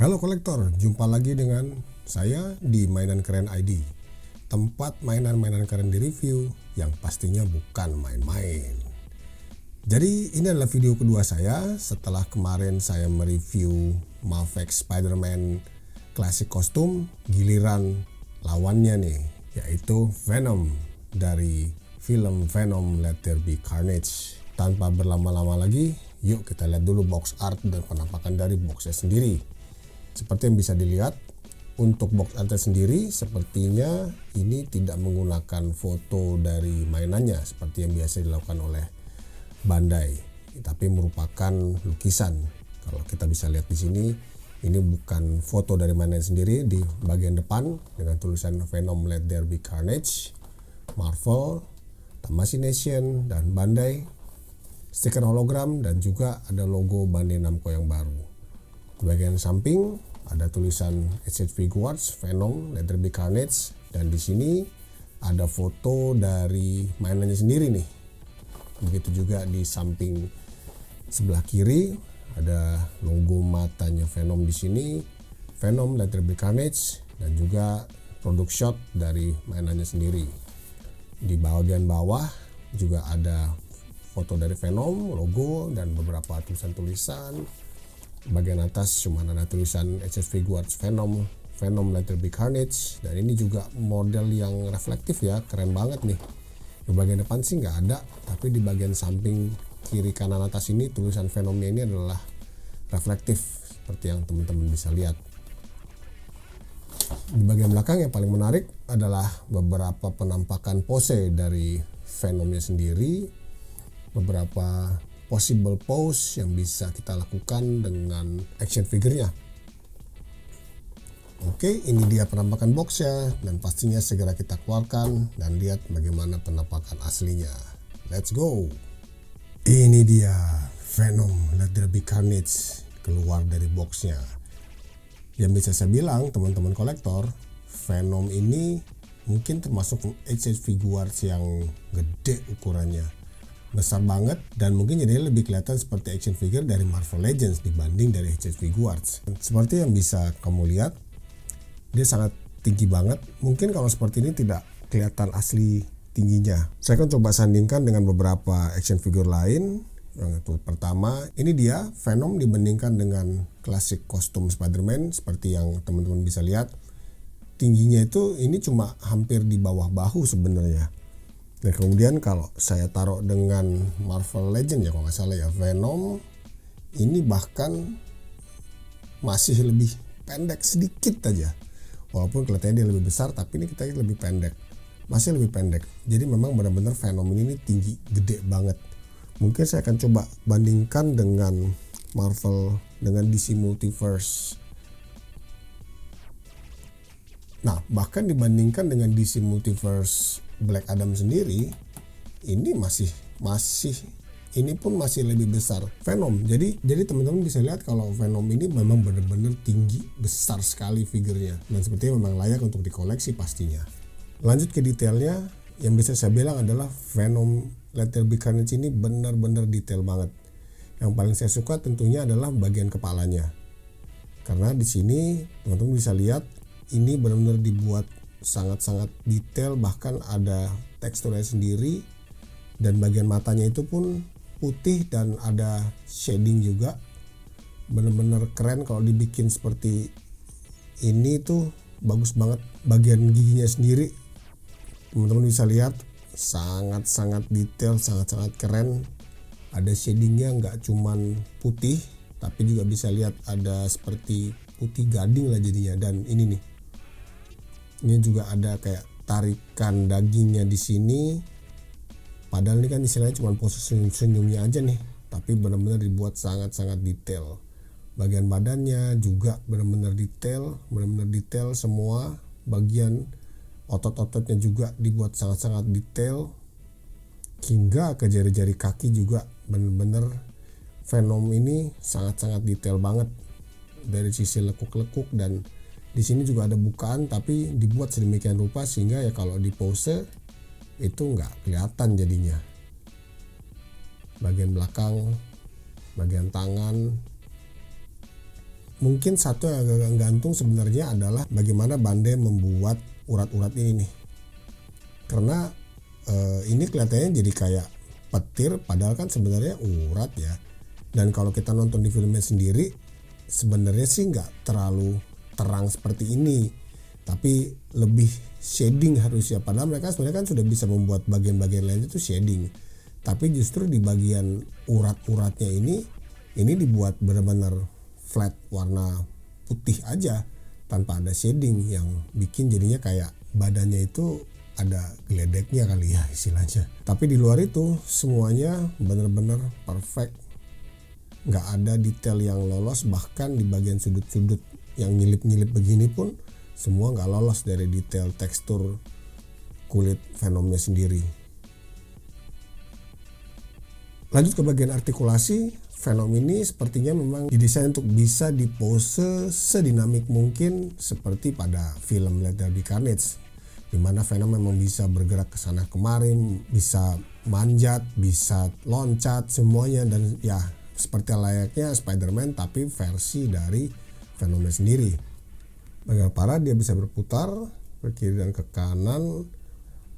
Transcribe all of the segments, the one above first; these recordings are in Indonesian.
Halo kolektor, jumpa lagi dengan saya di Mainan Keren ID. Tempat mainan-mainan keren di review yang pastinya bukan main-main. Jadi ini adalah video kedua saya setelah kemarin saya mereview Maverick Spider-Man klasik kostum, giliran lawannya nih, yaitu Venom dari film Venom Let There Be Carnage. Tanpa berlama-lama lagi, yuk kita lihat dulu box art dan penampakan dari boxnya sendiri. Seperti yang bisa dilihat, untuk box art sendiri sepertinya ini tidak menggunakan foto dari mainannya seperti yang biasa dilakukan oleh Bandai, tapi merupakan lukisan. Kalau kita bisa lihat di sini, ini bukan foto dari mainan sendiri. Di bagian depan dengan tulisan Venom Let There Be Carnage, Marvel, Tamashii Nation, dan Bandai, stiker hologram, dan juga ada logo Bandai Namco yang baru. Di bagian samping ada tulisan action figures Venom Let There Be Carnage, dan di sini ada foto dari mainannya sendiri nih. Begitu juga di samping sebelah kiri ada logo matanya Venom di sini, Venom Let There Be Carnage, dan juga product shot dari mainannya sendiri. Di bagian bawah juga ada foto dari Venom, logo, dan beberapa tulisan-tulisan. Bagian atas cuma ada tulisan action figures Venom Let There Be Carnage, dan ini juga model yang reflektif ya, keren banget nih. Di bagian depan sih nggak ada, tapi di bagian samping kiri kanan atas ini tulisan Venomnya ini adalah reflektif seperti yang teman-teman bisa lihat. Di bagian belakang yang paling menarik adalah beberapa penampakan pose dari Venomnya sendiri, beberapa possible pose yang bisa kita lakukan dengan action figure-nya. Oke, ini dia penampakan boxnya, dan pastinya segera kita keluarkan dan lihat bagaimana penampakan aslinya. Let's go! Ini dia Venom Let There Be Carnage keluar dari boxnya. Yang bisa saya bilang teman-teman kolektor, Venom ini mungkin termasuk action figures yang gede ukurannya, besar banget, dan mungkin jadi lebih kelihatan seperti action figure dari Marvel Legends dibanding dari action figures. Seperti yang bisa kamu lihat, dia sangat tinggi banget. Mungkin kalau seperti ini tidak kelihatan asli tingginya. Saya akan coba sandingkan dengan beberapa action figure lain. Yang itu pertama, ini dia Venom dibandingkan dengan klasik kostum Spider-Man. Seperti yang teman-teman bisa lihat, tingginya itu ini cuma hampir di bawah bahu sebenarnya. Nah, kemudian kalau saya taruh dengan Marvel Legends ya, kalau nggak salah ya, Venom ini bahkan masih lebih pendek sedikit aja. Walaupun kelihatannya dia lebih besar, tapi ini kita lebih pendek, masih lebih pendek. Jadi memang benar-benar Venom ini tinggi, gede banget. Mungkin saya akan coba bandingkan dengan Marvel, dengan DC Multiverse. Nah, bahkan dibandingkan dengan DC Multiverse Black Adam sendiri, ini masih ini pun masih lebih besar Venom. Jadi teman-teman bisa lihat kalau Venom ini memang benar-benar tinggi, besar sekali figurnya, dan sepertinya memang layak untuk dikoleksi pastinya. Lanjut ke detailnya, yang bisa saya bilang adalah Venom Let There Be Carnage ini benar-benar detail banget. Yang paling saya suka tentunya adalah bagian kepalanya, karena di sini teman-teman bisa lihat ini benar-benar dibuat sangat-sangat detail, bahkan ada teksturnya sendiri, dan bagian matanya itu pun putih dan ada shading juga. Benar-benar keren kalau dibikin seperti ini tuh, bagus banget. Bagian giginya sendiri teman-teman bisa lihat sangat-sangat detail, sangat-sangat keren. Ada shadingnya, nggak cuman putih tapi juga bisa lihat ada seperti putih gading lah jadinya. Dan ini nih, ini juga ada kayak tarikan dagingnya di sini. Padahal ini kan istilahnya cuma pose senyum-senyumnya aja nih, tapi benar-benar dibuat sangat-sangat detail. Bagian badannya juga benar-benar detail semua. Bagian otot-ototnya juga dibuat sangat-sangat detail. Hingga ke jari-jari kaki juga benar-benar Venom ini sangat-sangat detail banget. Dari sisi lekuk-lekuk, dan di sini juga ada bukaan tapi dibuat sedemikian rupa sehingga ya kalau di pose itu nggak kelihatan jadinya. Bagian belakang, bagian tangan, mungkin satu yang agak gantung sebenarnya adalah bagaimana Bande membuat urat-urat ini nih. Karena ini kelihatannya jadi kayak petir padahal kan sebenarnya urat ya. Dan kalau kita nonton di filmnya sendiri sebenarnya sih nggak terlalu terang seperti ini, tapi lebih shading harusnya. Padahal mereka sebenarnya kan sudah bisa membuat bagian-bagian lain itu shading, tapi justru di bagian urat-uratnya ini dibuat benar-benar flat warna putih aja tanpa ada shading yang bikin jadinya kayak badannya itu ada geledeknya kali ya istilahnya. Tapi di luar itu semuanya benar-benar perfect, nggak ada detail yang lolos. Bahkan di bagian sudut-sudut yang nyilip-nyilip begini pun semua nggak lolos dari detail tekstur kulit Venomnya sendiri. Lanjut ke bagian artikulasi, Venom ini sepertinya memang didesain untuk bisa dipose sedinamik mungkin seperti pada film Let There Be Carnage, dimana Venom memang bisa bergerak ke sana kemari, bisa manjat, bisa loncat semuanya, dan ya seperti layaknya Spider-Man tapi versi dari Venomnya sendiri. Bagian kepala dia bisa berputar ke kiri dan ke kanan,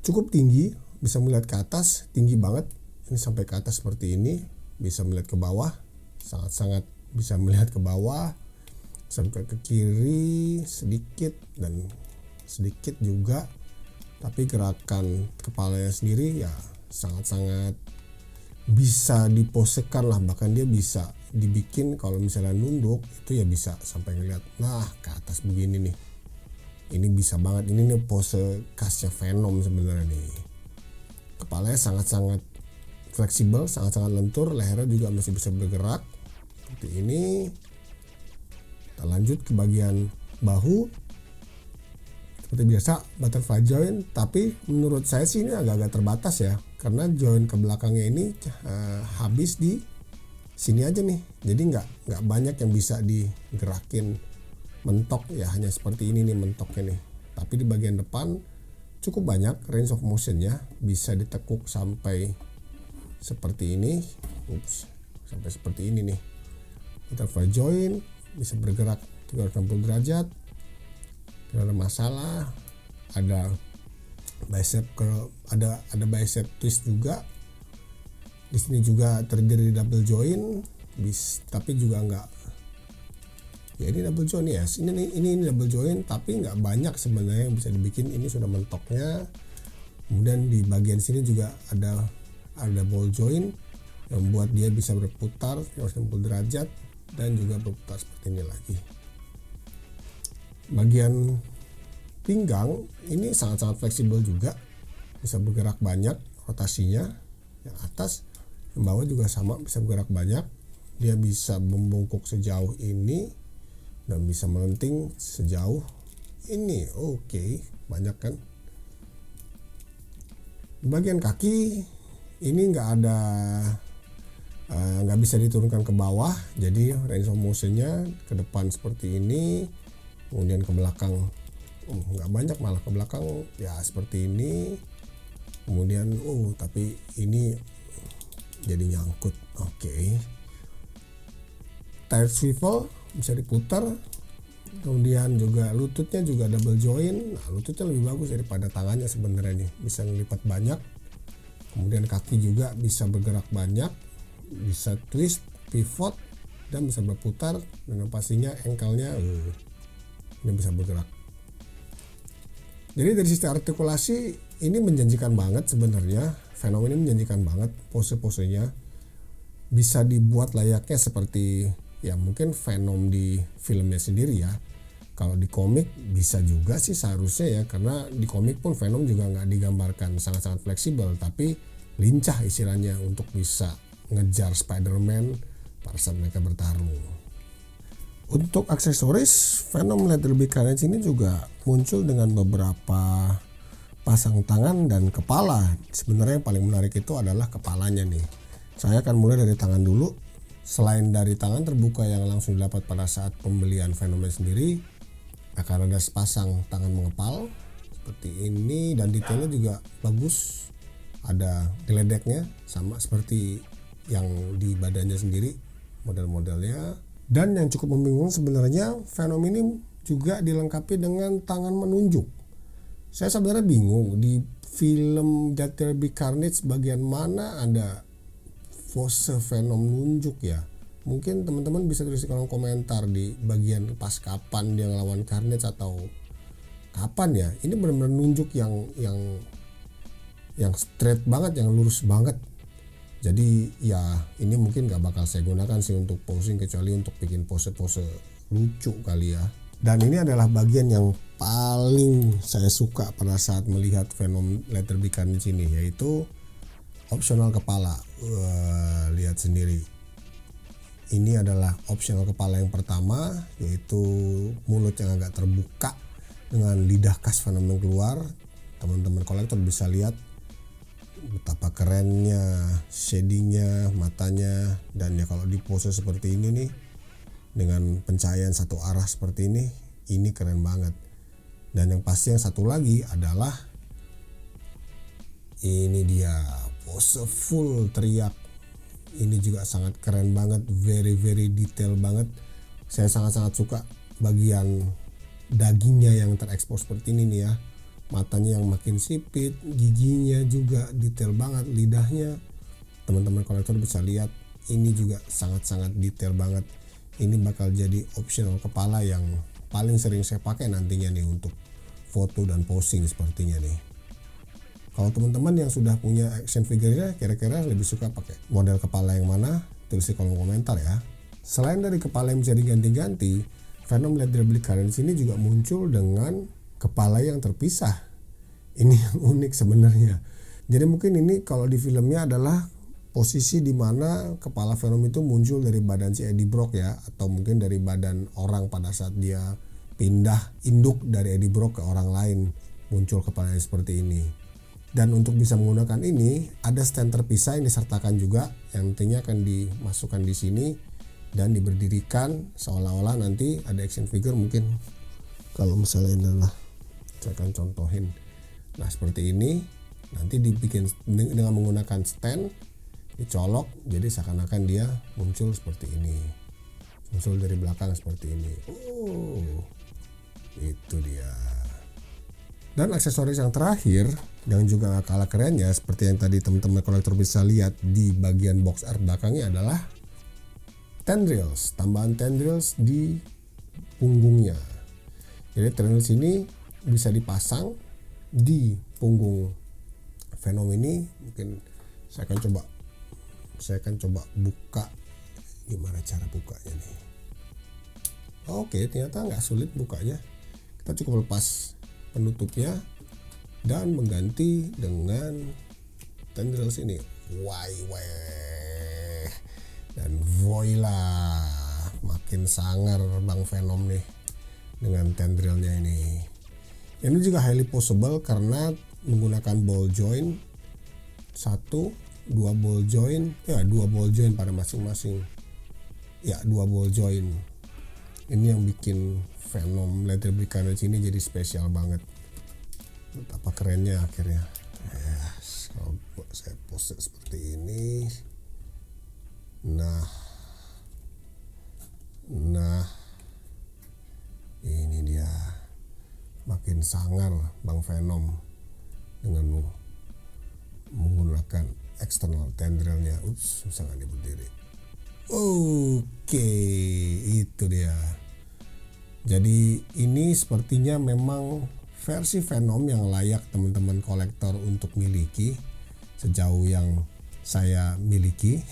cukup tinggi, bisa melihat ke atas, tinggi banget. Ini sampai ke atas seperti ini, bisa melihat ke bawah, sangat-sangat bisa melihat ke bawah, sampai ke kiri sedikit dan sedikit juga. Tapi gerakan kepalanya sendiri ya sangat-sangat bisa diposekan lah, bahkan dia bisa dibikin kalau misalnya nunduk itu ya bisa sampai ngeliat nah ke atas begini nih. Ini bisa banget, ini nih pose khasnya Venom sebenarnya nih. Kepalanya sangat-sangat fleksibel, sangat-sangat lentur, lehernya juga masih bisa bergerak seperti ini. Kita lanjut ke bagian bahu. Seperti biasa butterfly joint, tapi menurut saya sih ini agak-agak terbatas ya, karena joint ke belakangnya ini habis di sini aja nih, jadi nggak banyak yang bisa digerakin mentok ya, hanya seperti ini nih mentoknya nih. Tapi di bagian depan cukup banyak range of motionnya, bisa ditekuk sampai seperti ini, sampai seperti ini nih. Butterfly joint bisa bergerak 360 derajat. Tidak ada masalah. Ada bicep ada bicep twist juga. Di sini juga terdiri double joint, tapi juga enggak. Ya ini double joint ya. Ini double joint tapi enggak banyak sebenarnya yang bisa dibikin. Ini sudah mentoknya. Kemudian di bagian sini juga ada ball joint yang membuat dia bisa berputar 360 derajat dan juga berputar seperti ini lagi. Bagian pinggang ini sangat-sangat fleksibel juga, bisa bergerak banyak rotasinya. Yang atas, yang bawah juga sama, bisa bergerak banyak. Dia bisa membungkuk sejauh ini dan bisa melenting sejauh ini. Oke, banyak kan. Di bagian kaki ini nggak bisa diturunkan ke bawah, jadi range of motionnya ke depan seperti ini. Kemudian ke belakang nggak banyak, malah ke belakang ya seperti ini. Kemudian tapi ini jadi nyangkut. Oke. Tire swivel bisa diputar. Kemudian juga lututnya juga double joint. Nah, lututnya lebih bagus daripada tangannya sebenarnya nih, bisa ngelipat banyak. Kemudian kaki juga bisa bergerak banyak, bisa twist, pivot, dan bisa berputar. Dan pastinya ankle-nya ini bisa bergerak. Jadi dari sisi artikulasi ini menjanjikan banget sebenarnya. Venom ini menjanjikan banget, pose-posenya bisa dibuat layaknya seperti ya mungkin Venom di filmnya sendiri ya. Kalau di komik bisa juga sih seharusnya ya, karena di komik pun Venom juga nggak digambarkan sangat-sangat fleksibel, tapi lincah istilahnya untuk bisa ngejar Spider-Man pada saat mereka bertarung. Untuk aksesoris, Venom Let There Be Carnage ini juga muncul dengan beberapa pasang tangan dan kepala. Sebenarnya yang paling menarik itu adalah kepalanya nih. Saya akan mulai dari tangan dulu. Selain dari tangan terbuka yang langsung didapat pada saat pembelian Venomnya sendiri, akan ada sepasang tangan mengepal seperti ini, dan detailnya juga bagus. Ada geledeknya sama seperti yang di badannya sendiri, model-modelnya. Dan yang cukup membingungkan sebenarnya Venom ini juga dilengkapi dengan tangan menunjuk. Saya sebenarnya bingung di film Let There Be Carnage bagian mana ada pose Venom nunjuk ya. Mungkin teman-teman bisa tulis di kolom komentar di bagian pas kapan dia ngelawan Carnage atau kapan ya. Ini benar-benar nunjuk yang straight banget, yang lurus banget. Jadi ya ini mungkin gak bakal saya gunakan sih untuk posing, kecuali untuk bikin pose-pose lucu kali ya. Dan ini adalah bagian yang paling saya suka pada saat melihat Venom Let There Be Carnage ini, yaitu opsional kepala. Lihat sendiri, ini adalah opsional kepala yang pertama, yaitu mulut yang agak terbuka dengan lidah khas Venom yang keluar. Teman-teman kolektor bisa lihat betapa kerennya shadingnya, matanya, dan ya kalau di pose seperti ini nih dengan pencahayaan satu arah seperti ini keren banget. Dan yang pasti yang satu lagi adalah ini dia pose full teriak. Ini juga sangat keren banget, very detail banget. Saya sangat suka bagian dagingnya yang terekspos seperti ini nih ya. Matanya yang makin sipit, giginya juga detail banget, lidahnya. Teman-teman kolektor bisa lihat ini juga sangat detail banget. Ini bakal jadi optional kepala yang paling sering saya pakai nantinya nih untuk foto dan posing sepertinya nih. Kalau teman-teman yang sudah punya action figure-nya kira-kira lebih suka pakai model kepala yang mana? Tulis di kolom komentar ya. Selain dari kepala yang bisa diganti-ganti, Venom Let There Be Carnage ini juga muncul dengan kepala yang terpisah. Ini yang unik sebenarnya. Jadi mungkin ini kalau di filmnya adalah posisi di mana kepala Venom itu muncul dari badan si Eddie Brock ya, atau mungkin dari badan orang pada saat dia pindah induk dari Eddie Brock ke orang lain, muncul kepalanya seperti ini. Dan untuk bisa menggunakan ini ada stand terpisah yang disertakan juga, yang nantinya akan dimasukkan di sini dan diberdirikan seolah-olah nanti ada action figure. Mungkin kalau misalnya ini adalah, saya akan contohin. Nah seperti ini, nanti dibikin dengan menggunakan stand, dicolok, jadi seakan-akan dia muncul seperti ini, muncul dari belakang seperti ini. Oh, itu dia. Dan aksesoris yang terakhir yang juga gak kalah kerennya, seperti yang tadi teman-teman kolektor bisa lihat di bagian box art belakangnya, adalah tendrils, tambahan tendrils di punggungnya. Jadi tendrils ini bisa dipasang di punggung Venom ini. Mungkin saya akan coba buka gimana cara bukanya nih. Oke, ternyata nggak sulit bukanya. Kita cukup lepas penutupnya dan mengganti dengan tendrils ini. Dan voila, makin sangar Bang Venom nih dengan tendrilnya ini. Ini juga highly possible karena menggunakan ball joint, 2 ball joint pada masing-masing. Ya, 2 ball joint. Ini yang bikin Venom Let There Be Carnage ini jadi spesial banget. Betapa kerennya akhirnya. Yes, kalau saya pose seperti ini. Nah, ini dia. Makin sangar Bang Venom dengan menggunakan external tendrilnya. Bisa nggak nih berdiri? Oke, itu dia. Jadi ini sepertinya memang versi Venom yang layak teman-teman kolektor untuk miliki sejauh yang saya miliki.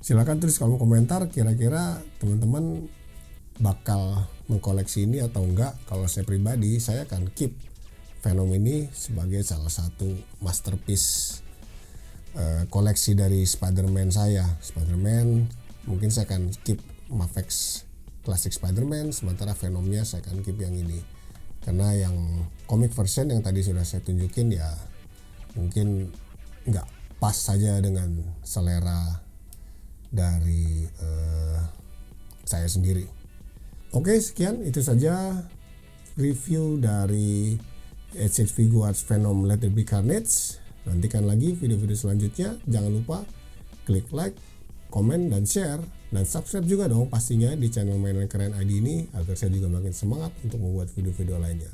Silakan tulis kolom komentar kira-kira teman-teman bakal mengkoleksi ini atau enggak. Kalau saya pribadi, saya akan keep Venom ini sebagai salah satu masterpiece koleksi dari Spider-Man saya. Spider-Man mungkin saya akan keep Mafex Classic Spider-Man, sementara Venomnya saya akan keep yang ini. Karena yang comic version yang tadi sudah saya tunjukin ya mungkin nggak pas saja dengan selera dari saya sendiri. Oke, sekian itu saja review dari H.H. Figuarts Venom Let There Be Carnage. Nantikan lagi video-video selanjutnya. Jangan lupa klik like, komen, dan share Dan subscribe juga dong pastinya di channel Mainan Keren ID ini agar saya juga makin semangat untuk membuat video-video lainnya.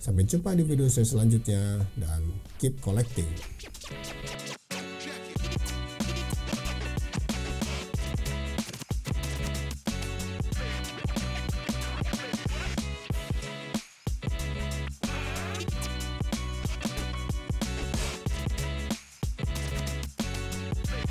Sampai jumpa di video saya selanjutnya dan keep collecting.